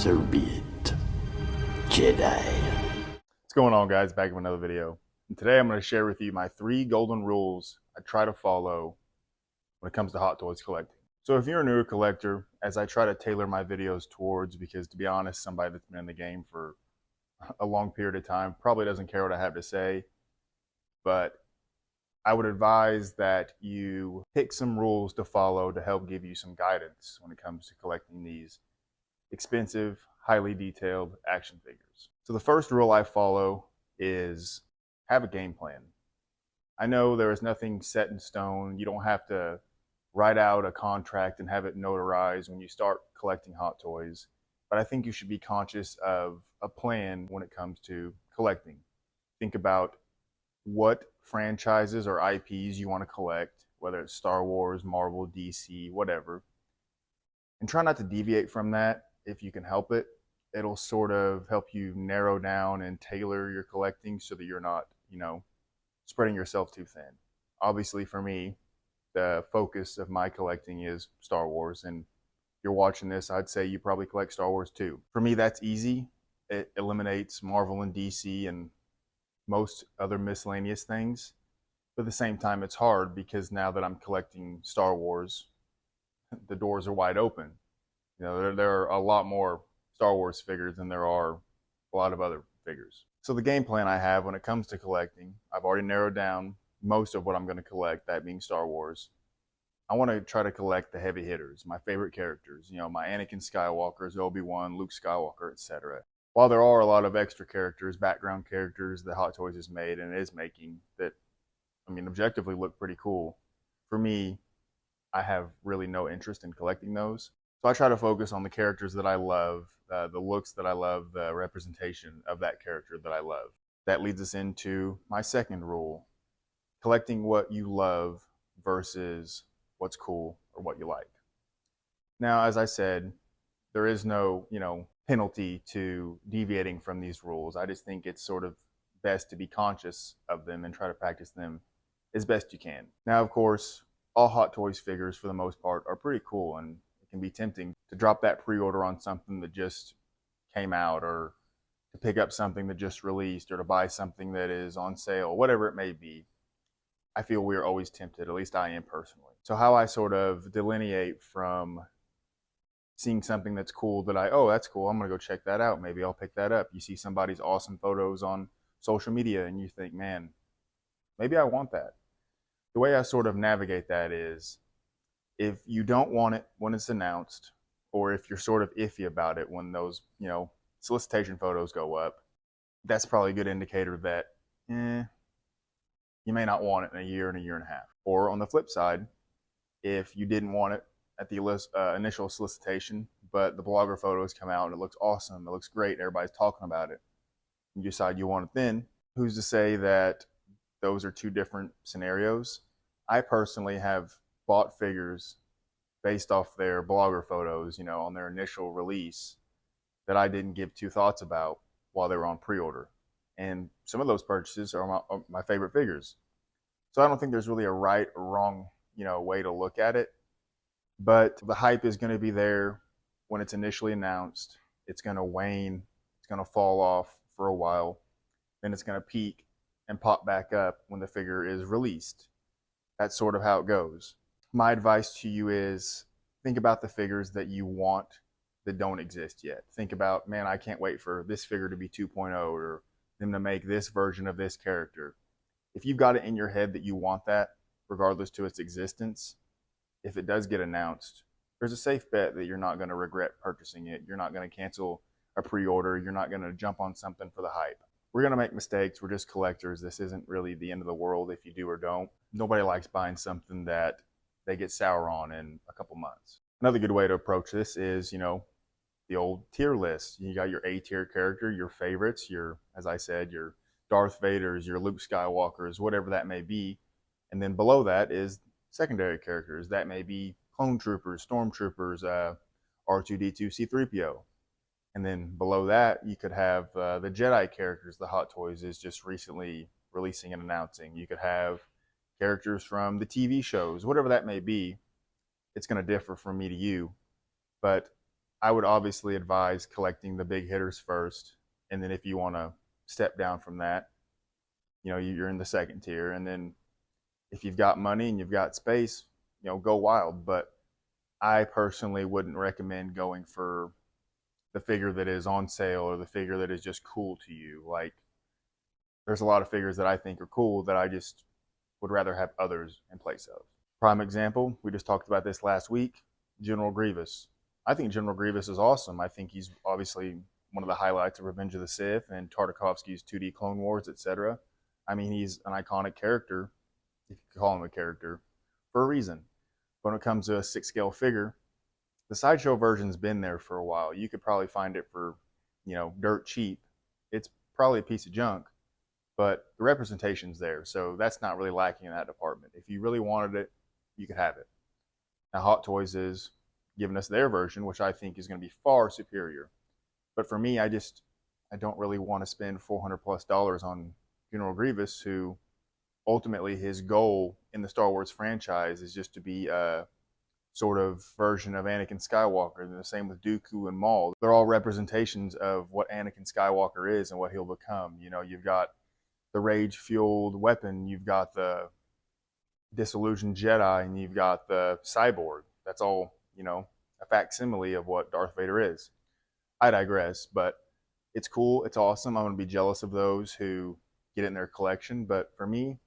So be it, Jedi. What's going on, guys? Back with another video. And today I'm going to share with you my 3 golden rules I try to follow when it comes to Hot Toys collecting. So if you're a newer collector, as I try to tailor my videos towards, because to be honest, somebody that's been in the game for a long period of time probably doesn't care what I have to say, but I would advise that you pick some rules to follow to help give you some guidance when it comes to collecting these expensive, highly detailed action figures. So the first rule I follow is have a game plan. I know there is nothing set in stone. You don't have to write out a contract and have it notarized when you start collecting Hot Toys, but I think you should be conscious of a plan when it comes to collecting. Think about what franchises or IPs you want to collect, whether it's Star Wars, Marvel, DC, whatever, and try not to deviate from that if you can help it. It'll sort of help you narrow down and tailor your collecting so that you're not, spreading yourself too thin. Obviously, for me, the focus of my collecting is Star Wars, and if you're watching this, I'd say you probably collect Star Wars too. For me, that's easy. It eliminates Marvel and DC and most other miscellaneous things. But at the same time, it's hard because now that I'm collecting Star Wars, the doors are wide open. There are a lot more Star Wars figures than there are a lot of other figures. So the game plan I have when it comes to collecting, I've already narrowed down most of what I'm going to collect, that being Star Wars. I want to try to collect the heavy hitters, my favorite characters, my Anakin Skywalkers, Obi-Wan, Luke Skywalker, etc. While there are a lot of extra characters, background characters that Hot Toys has made and is making that, objectively look pretty cool, for me, I have really no interest in collecting those. So I try to focus on the characters that I love, the looks that I love, the representation of that character that I love. That leads us into my second rule, collecting what you love versus what's cool or what you like. Now, as I said, there is no, penalty to deviating from these rules. I just think it's sort of best to be conscious of them and try to practice them as best you can. Now, of course, all Hot Toys figures, for the most part, are pretty cool, and it can be tempting to drop that pre-order on something that just came out, or to pick up something that just released, or to buy something that is on sale, whatever it may be. I feel we are always tempted, at least I am personally. So how I sort of delineate from seeing something that's cool that that's cool, I'm going to go check that out. Maybe I'll pick that up. You see somebody's awesome photos on social media and you think, man, maybe I want that. The way I sort of navigate that is, if you don't want it when it's announced, or if you're sort of iffy about it when those, solicitation photos go up, that's probably a good indicator that you may not want it in a year and a half. Or on the flip side, if you didn't want it at the initial solicitation, but the blogger photos come out and it looks awesome, it looks great, and everybody's talking about it, and you decide you want it then, who's to say that those are two different scenarios? I personally have bought figures based off their blogger photos, on their initial release, that I didn't give two thoughts about while they were on pre-order. And some of those purchases are my favorite figures. So I don't think there's really a right or wrong, way to look at it. But the hype is going to be there when it's initially announced. It's going to wane. It's going to fall off for a while. Then it's going to peak and pop back up when the figure is released. That's sort of how it goes. My advice to you is, think about the figures that you want that don't exist yet. Think about, man, I can't wait for this figure to be 2.0, or them to make this version of this character. If you've got it in your head that you want that, regardless to its existence, if it does get announced, there's a safe bet that you're not going to regret purchasing it. You're not going to cancel a pre-order. You're not going to jump on something for the hype. We're going to make mistakes. We're just collectors. This isn't really the end of the world if you do or don't. Nobody likes buying something that they get sour on in a couple months. Another good way to approach this is, the old tier list. You got your A tier character, your favorites, as I said, your Darth Vaders, your Luke Skywalkers, whatever that may be. And then below that is secondary characters. That may be clone troopers, stormtroopers, R2-D2, C3PO. And then below that, you could have the Jedi characters the Hot Toys is just recently releasing and announcing. You could have characters from the TV shows, whatever that may be. It's going to differ from me to you. But I would obviously advise collecting the big hitters first, and then if you want to step down from that, you're in the second tier. And then if you've got money and you've got space, go wild. But I personally wouldn't recommend going for the figure that is on sale or the figure that is just cool to you. Like, there's a lot of figures that I think are cool that I just would rather have others in place of. Prime example, we just talked about this last week, General Grievous. I think General Grievous is awesome. I think he's obviously one of the highlights of Revenge of the Sith and Tartakovsky's 2D Clone Wars, etc. I mean, he's an iconic character, if you could call him a character, for a reason. When it comes to a 6-scale figure, the Sideshow version's been there for a while. You could probably find it for, dirt cheap. It's probably a piece of junk, but the representation's there, so that's not really lacking in that department. If you really wanted it, you could have it. Now, Hot Toys is giving us their version, which I think is going to be far superior. But for me, I don't really want to spend $400+ on General Grievous, who ultimately his goal in the Star Wars franchise is just to be a sort of version of Anakin Skywalker. And the same with Dooku and Maul. They're all representations of what Anakin Skywalker is and what he'll become. You've got the rage-fueled weapon, you've got the disillusioned Jedi, and you've got the cyborg. That's all, a facsimile of what Darth Vader is. I digress, but it's cool. It's awesome. I'm going to be jealous of those who get it in their collection. But for me,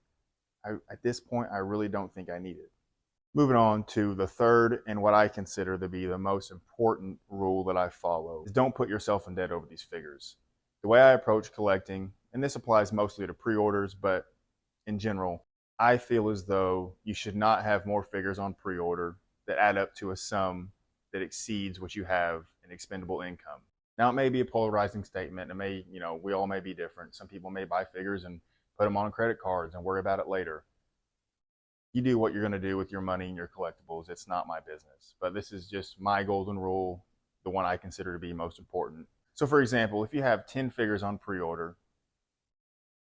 at this point, I really don't think I need it. Moving on to the third and what I consider to be the most important rule that I follow is don't put yourself in debt over these figures. The way I approach collecting, and this applies mostly to pre-orders, but in general, I feel as though you should not have more figures on pre-order that add up to a sum that exceeds what you have in expendable income. Now, it may be a polarizing statement. It may, we all may be different. Some people may buy figures and put them on credit cards and worry about it later. You do what you're going to do with your money and your collectibles. It's not my business. But this is just my golden rule, the one I consider to be most important. So for example, if you have 10 figures on pre-order,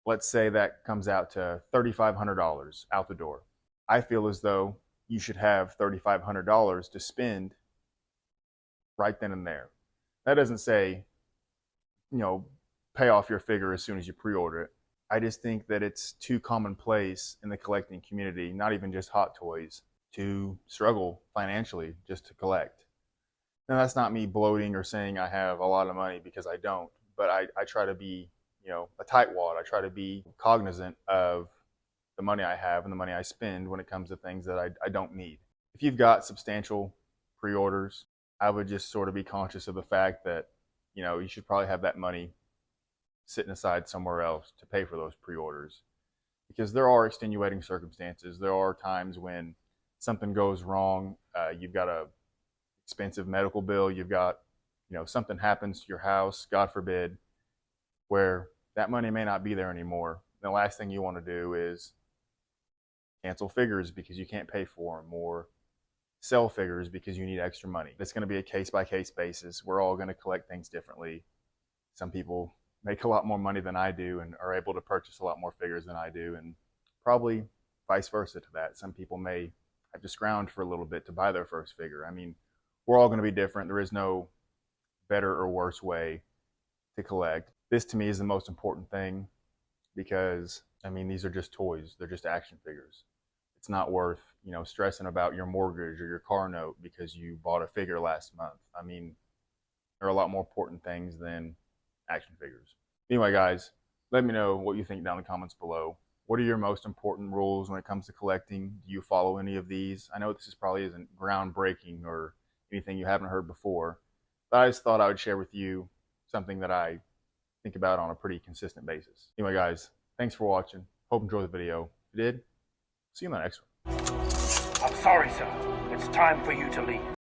let's say that comes out to $3,500 out the door. I feel as though you should have $3,500 to spend right then and there. That doesn't say, pay off your figure as soon as you pre-order it. I just think that it's too commonplace in the collecting community, not even just Hot Toys, to struggle financially just to collect. Now, that's not me bloating or saying I have a lot of money, because I don't, but I try to be, a tightwad. I try to be cognizant of the money I have and the money I spend when it comes to things that I don't need. If you've got substantial pre-orders, I would just sort of be conscious of the fact that, you should probably have that money sitting aside somewhere else to pay for those pre-orders, because there are extenuating circumstances. There are times when something goes wrong. You've got a expensive medical bill. You've got, something happens to your house, God forbid, where that money may not be there anymore. The last thing you want to do is cancel figures because you can't pay for them, or sell figures because you need extra money. It's going to be a case-by-case basis. We're all going to collect things differently. Some people make a lot more money than I do and are able to purchase a lot more figures than I do, and probably vice versa to that. Some people may have to scrounge for a little bit to buy their first figure. I mean, we're all going to be different. There is no better or worse way to collect. This to me is the most important thing, because these are just toys. They're just action figures. It's not worth, stressing about your mortgage or your car note because you bought a figure last month. There are a lot more important things than action figures. Anyway, guys, let me know what you think down in the comments below. What are your most important rules when it comes to collecting? Do you follow any of these? I know this probably isn't groundbreaking or anything you haven't heard before, but I just thought I would share with you something that I think about on a pretty consistent basis. Anyway, guys, thanks for watching. Hope you enjoyed the video. If you did, see you in the next one. I'm sorry, sir. It's time for you to leave.